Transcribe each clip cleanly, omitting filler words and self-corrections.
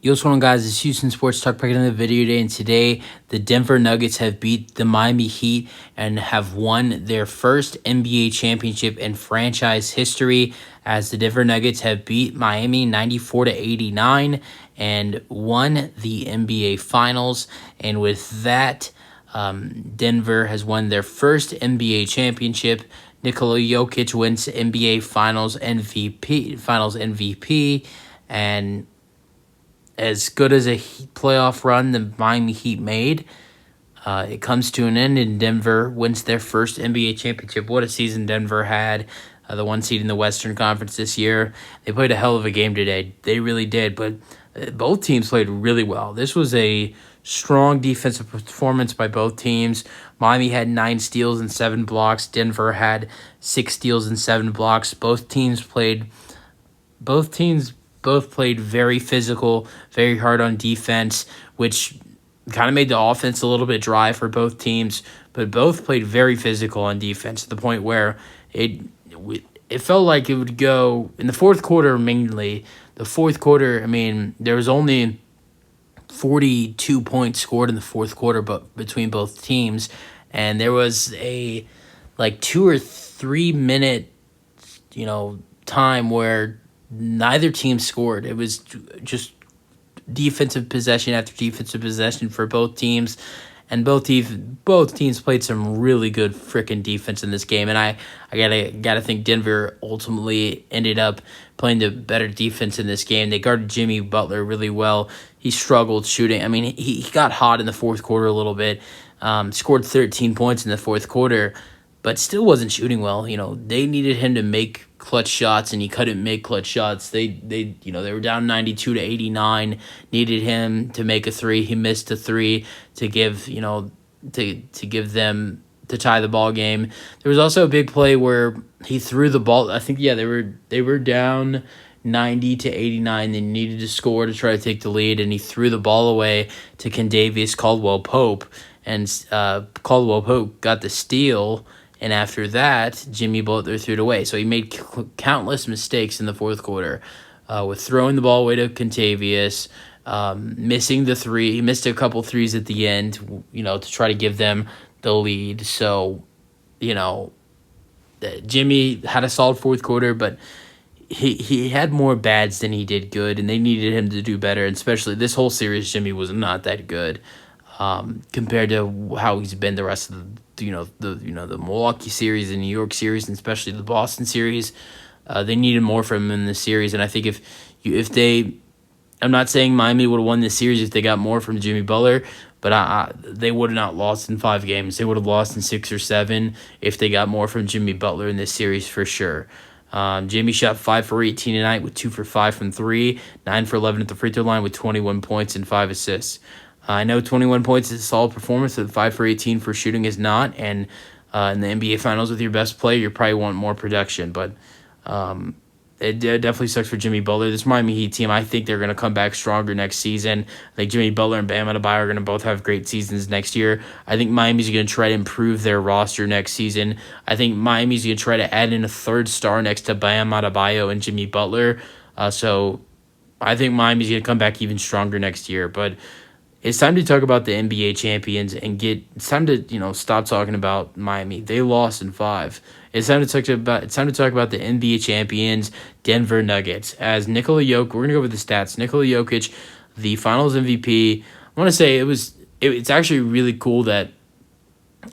Yo, what's going on, guys? It's Houston Sports Talk back in the video today, and today the Denver Nuggets have beat the Miami Heat and have won their first NBA championship in franchise history, as the Denver Nuggets have beat Miami 94-89 and won the NBA Finals. And with that, Denver has won their first NBA championship. Nikola Jokic wins NBA Finals MVP, and as good as a playoff run the Miami Heat made, it comes to an end, and Denver wins their first NBA championship. What a season Denver had, the one seed in the Western Conference this year. They played a hell of a game today. They really did, but both teams played really well. This was a strong defensive performance by both teams. Miami had 9 steals and 7 blocks. Denver had 6 steals and 7 blocks. Both teams played very physical, very hard on defense, which kind of made the offense a little bit dry for both teams. But both played very physical on defense to the point where it felt like it would go in the fourth quarter mainly. The fourth quarter, I mean, there was only 42 points scored in the fourth quarter, but between both teams, and there was a 2 or 3 minute, time where neither team scored. It was just defensive possession after defensive possession for both teams, and both teams played some really good freaking defense in this game. And I gotta think Denver ultimately ended up playing the better defense in this game. They guarded Jimmy Butler really well. He struggled shooting. I mean, he got hot in the fourth quarter a little bit. Scored 13 points in the fourth quarter, but still wasn't shooting well. They needed him to make clutch shots, and he couldn't make clutch shots. They were down 92-89. Needed him to make a three. He missed a three to give give them to tie the ball game. There was also a big play where he threw the ball. I think they were down 90-89. They needed to score to try to take the lead, and he threw the ball away to Kendavius Caldwell-Pope, and Caldwell-Pope got the steal. And after that, Jimmy Butler threw it away. So he made countless mistakes in the fourth quarter, with throwing the ball away to Contavious, missing the three. He missed a couple threes at the end, to try to give them the lead. So, Jimmy had a solid fourth quarter, but he had more bads than he did good, and they needed him to do better. And especially this whole series, Jimmy was not that good compared to how he's been the rest of the Milwaukee series, the New York series, and especially the Boston series. They needed more from him in this series, and I think I'm not saying Miami would have won this series if they got more from Jimmy Butler, but they would have not lost in 5 games. They would have lost in 6 or 7 if they got more from Jimmy Butler in this series for sure. Jimmy shot 5 for 18 tonight with 2 for 5 from 3, 9 for 11 at the free throw line with 21 points and 5 assists. I know 21 points is a solid performance, but 5 for 18 for shooting is not. And in the NBA Finals with your best player, you probably want more production. But it definitely sucks for Jimmy Butler. This Miami Heat team, I think they're going to come back stronger next season. I think Jimmy Butler and Bam Adebayo are going to both have great seasons next year. I think Miami's going to try to improve their roster next season. I think Miami's going to try to add in a third star next to Bam Adebayo and Jimmy Butler. So I think Miami's going to come back even stronger next year. But it's time to talk about the NBA champions and it's time to stop talking about Miami. They lost in 5. It's time to talk about the NBA champions, Denver Nuggets. As Nikola Jokic, we're gonna go over the stats. Nikola Jokic, the Finals MVP. I want to say it's actually really cool that.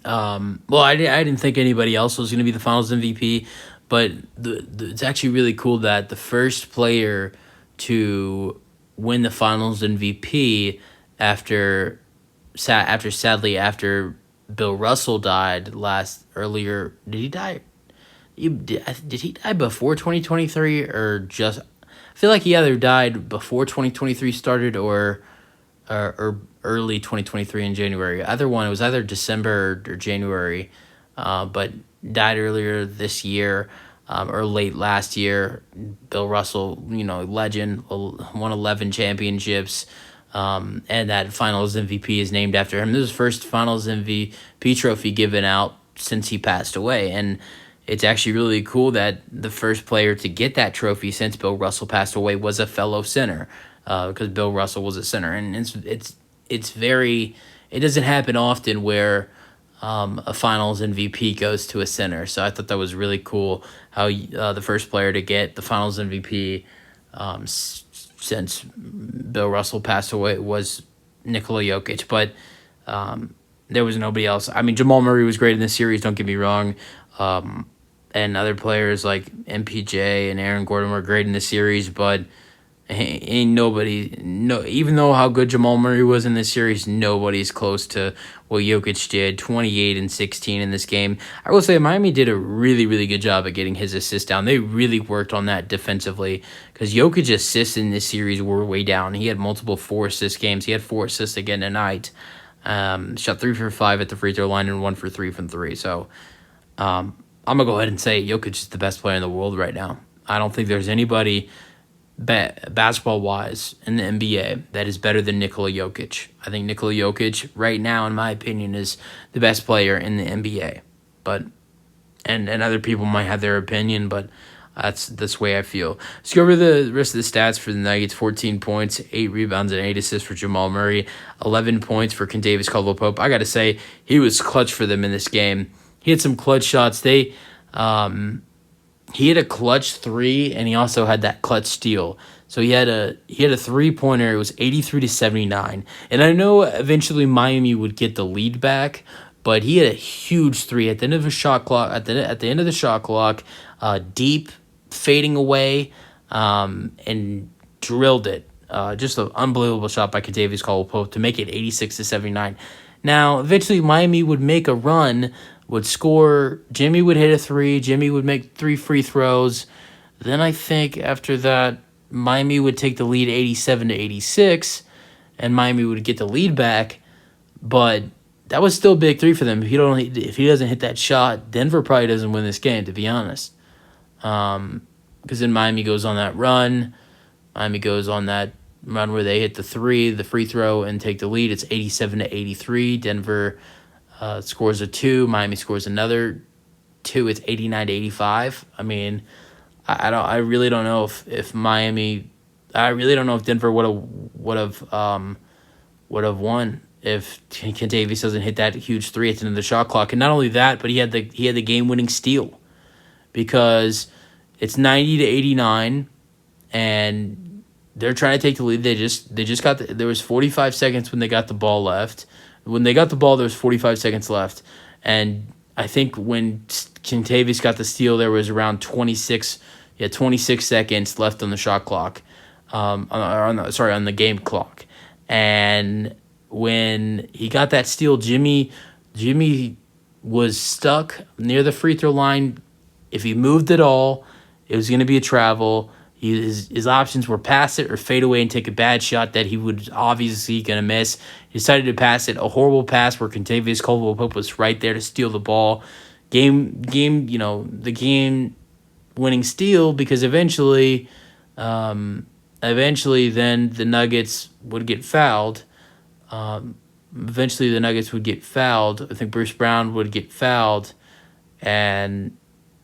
I didn't think anybody else was gonna be the Finals MVP, but it's actually really cool that the first player to win the Finals MVP after Bill Russell died earlier. Did he die? Did he die before 2023 or just? I feel like he either died before 2023 started or early 2023 in January. Either one. It was either December or January, but died earlier this year. Or late last year. Bill Russell, legend, won 11 championships. And that Finals MVP is named after him. This is the first Finals MVP trophy given out since he passed away, and it's actually really cool that the first player to get that trophy since Bill Russell passed away was a fellow center. because Bill Russell was a center, and it's very, it doesn't happen often where a Finals MVP goes to a center. So I thought that was really cool how the first player to get the Finals MVP since Bill Russell passed away was Nikola Jokic, but there was nobody else. I mean, Jamal Murray was great in this series, don't get me wrong. And other players like MPJ and Aaron Gordon were great in the series, but ain't nobody, no, even though how good Jamal Murray was in this series, nobody's close to what Jokic did, 28 and 16 in this game. I will say Miami did a really, really good job at getting his assists down. They really worked on that defensively because Jokic's assists in this series were way down. He had multiple 4-assist games. He had 4 assists again tonight. Shot 3 for 5 at the free throw line and 1 for 3 from 3. So I'm going to go ahead and say Jokic is the best player in the world right now. I don't think there's anybody basketball-wise in the NBA that is better than Nikola Jokic. I think Nikola Jokic right now, in my opinion, is the best player in the NBA. But and other people might have their opinion, but that's the way I feel. Let's go over the rest of the stats for the Nuggets. 14 points, 8 rebounds, and 8 assists for Jamal Murray. 11 points for Kentavious Caldwell-Pope. I got to say, he was clutch for them in this game. He had some clutch shots. He had a clutch 3, and he also had that clutch steal. So he had a 3-pointer. It was 83-79. And I know eventually Miami would get the lead back, but he had a huge 3 at the end of the shot clock. At the end of the shot clock, deep, fading away, and drilled it. Just an unbelievable shot by Kentavious Caldwell-Pope to make it 86-79. Now, eventually Miami would make a run, would score. Jimmy would hit a 3. Jimmy would make 3 free throws. Then I think after that, Miami would take the lead 87-86, and Miami would get the lead back. But that was still a big 3 for them. If he doesn't hit that shot, Denver probably doesn't win this game, to be honest. Because then Miami goes on that run. Miami goes on that run where they hit the 3, the free throw, and take the lead. It's 87-83. Denver scores a 2. Miami scores another 2. It's 89-85. I mean, I really don't know if Miami. I really don't know if Denver would have won if Kentavious doesn't hit that huge 3 at the end of the shot clock. And not only that, but he had the game-winning steal because it's 90-89, and they're trying to take the lead. They just got there was 45 seconds when they got the ball left. When they got the ball, there was 45 seconds left, and I think when Kentavious got the steal, there was around 26 seconds left on the shot clock, on the game clock, and when he got that steal, Jimmy was stuck near the free throw line. If he moved at all, it was going to be a travel. His options were pass it or fade away and take a bad shot that he would obviously going to miss. He decided to pass it, a horrible pass where Kentavious Caldwell-Pope was right there to steal the ball. The game-winning steal, because eventually then the Nuggets would get fouled. I think Bruce Brown would get fouled, and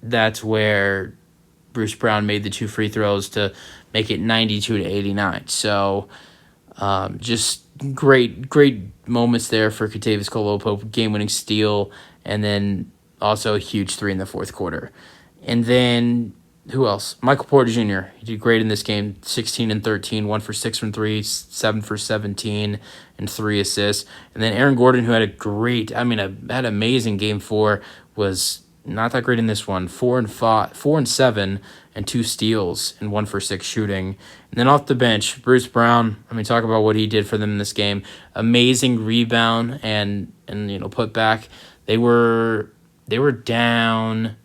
that's where Bruce Brown made the 2 free throws to make it 92-89. So just great moments there for Kentavious Caldwell-Pope, game-winning steal, and then also a huge 3 in the fourth quarter. And then who else? Michael Porter Jr. He did great in this game, 16 and 13, 1 for 6 from 3, 7 for 17, and 3 assists. And then Aaron Gordon, who had had amazing game 4, was not that great in this one. 4 and 7, and 2 steals and 1 for 6 shooting. And then off the bench, Bruce Brown. Talk about what he did for them in this game. Amazing rebound and put back. They were down.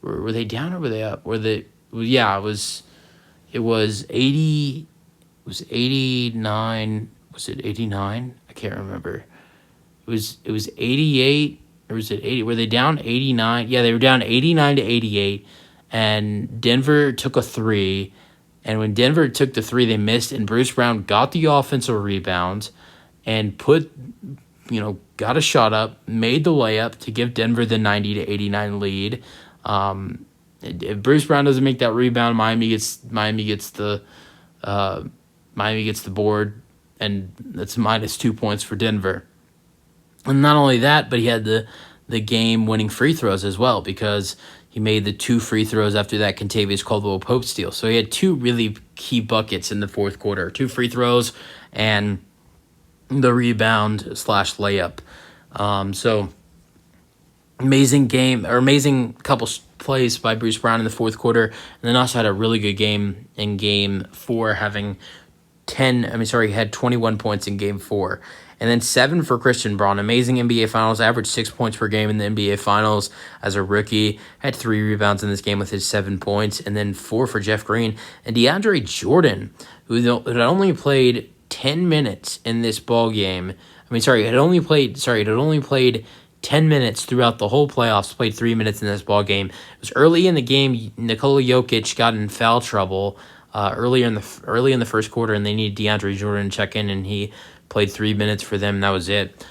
Were they down or were they up? It was 80. It was 89. Was it 89? I can't remember. It was 88. Or was it 80? Were they down 89? Yeah, they were down 89-88, and Denver took a 3. And when Denver took the 3, they missed, and Bruce Brown got the offensive rebound and got a shot up, made the layup to give Denver the 90-89 lead. If Bruce Brown doesn't make that rebound, Miami gets the Miami gets the board, and that's minus 2 points for Denver. And not only that, but he had the game-winning free throws as well, because he made the 2 free throws after that Kentavious Caldwell-Pope steal. So he had 2 really key buckets in the fourth quarter, 2 free throws and the rebound/layup. So amazing game, or amazing couple plays by Bruce Brown in the fourth quarter, and then also had a really good game in Game 4, having he had 21 points in Game 4. And then 7 for Christian Braun. Amazing NBA Finals. Averaged 6 points per game in the NBA Finals as a rookie. Had 3 rebounds in this game with his 7 points. And then 4 for Jeff Green. And DeAndre Jordan, who had only played 10 minutes in this ball game. Had only played 10 minutes throughout the whole playoffs. Played 3 minutes in this ball game. It was early in the game. Nikola Jokic got in foul trouble early in the first quarter, and they needed DeAndre Jordan to check in, and he played 3 minutes for them. And that was it.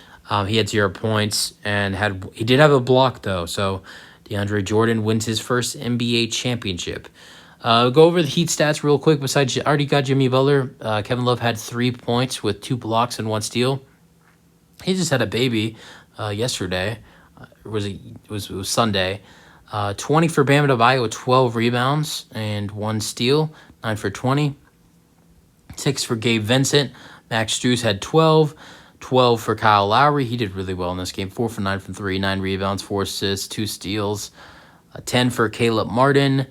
He had 0 points, and he did have a block though. So DeAndre Jordan wins his first NBA championship. Go over the Heat stats real quick. Besides, I already got Jimmy Butler. Kevin Love had 3 points with 2 blocks and 1 steal. He just had a baby yesterday. It was Sunday. 20 for Bam Adebayo with 12 rebounds and 1 steal. 9 for 20. 6 for Gabe Vincent. Max Strus had 12. 12 for Kyle Lowry. He did really well in this game. 4 for 9 from 3. 9 rebounds, 4 assists, 2 steals. 10 for Caleb Martin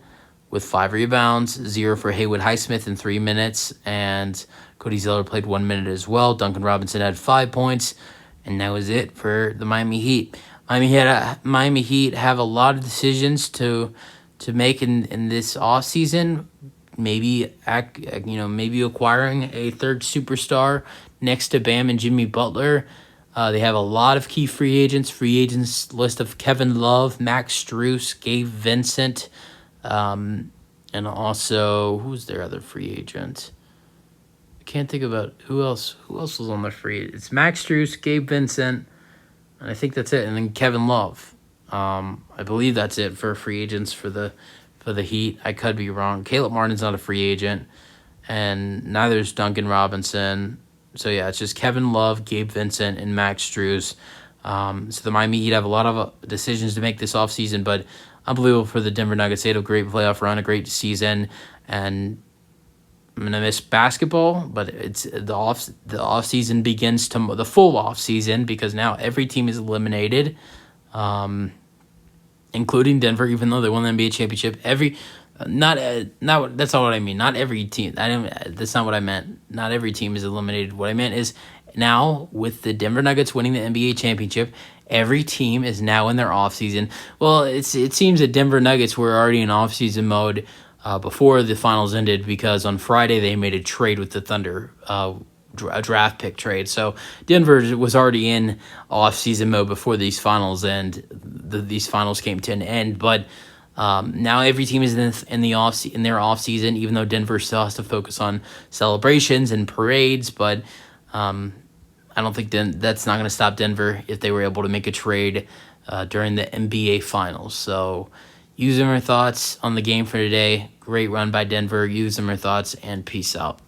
with 5 rebounds. 0 for Haywood Highsmith in 3 minutes. And Cody Zeller played 1 minute as well. Duncan Robinson had 5 points. And that was it for the Miami Heat. Miami Heat have a lot of decisions to make in this offseason. Maybe acquiring a third superstar next to Bam and Jimmy Butler. They have a lot of key free agents. Free agents list of Kevin Love, Max Strus, Gabe Vincent, and also who's their other free agent? I can't think about who else. Who else was on the free? It's Max Strus, Gabe Vincent, and I think that's it. And then Kevin Love. I believe that's it for free agents for the Heat. I could be wrong. Caleb Martin's not a free agent, and neither is Duncan Robinson. So, yeah, it's just Kevin Love, Gabe Vincent, and Max Strus. So the Miami Heat have a lot of decisions to make this offseason, but unbelievable for the Denver Nuggets. They had a great playoff run, a great season, and I'm going to miss basketball, but it's the off season begins the full off season, because now every team is eliminated. Including Denver, even though they won the NBA championship. That's not what I mean. Not every team. That's not what I meant. Not every team is eliminated. What I meant is now with the Denver Nuggets winning the NBA championship, every team is now in their offseason. Well, it seems that Denver Nuggets were already in offseason mode before the finals ended, because on Friday they made a trade with the Thunder. A draft pick trade. So Denver was already in off-season mode before these finals, and these finals came to an end. But now every team is in their off-season, even though Denver still has to focus on celebrations and parades. But I don't think that's not going to stop Denver if they were able to make a trade during the NBA finals. So use them or thoughts on the game for today. Great run by Denver. Use them or thoughts, and peace out.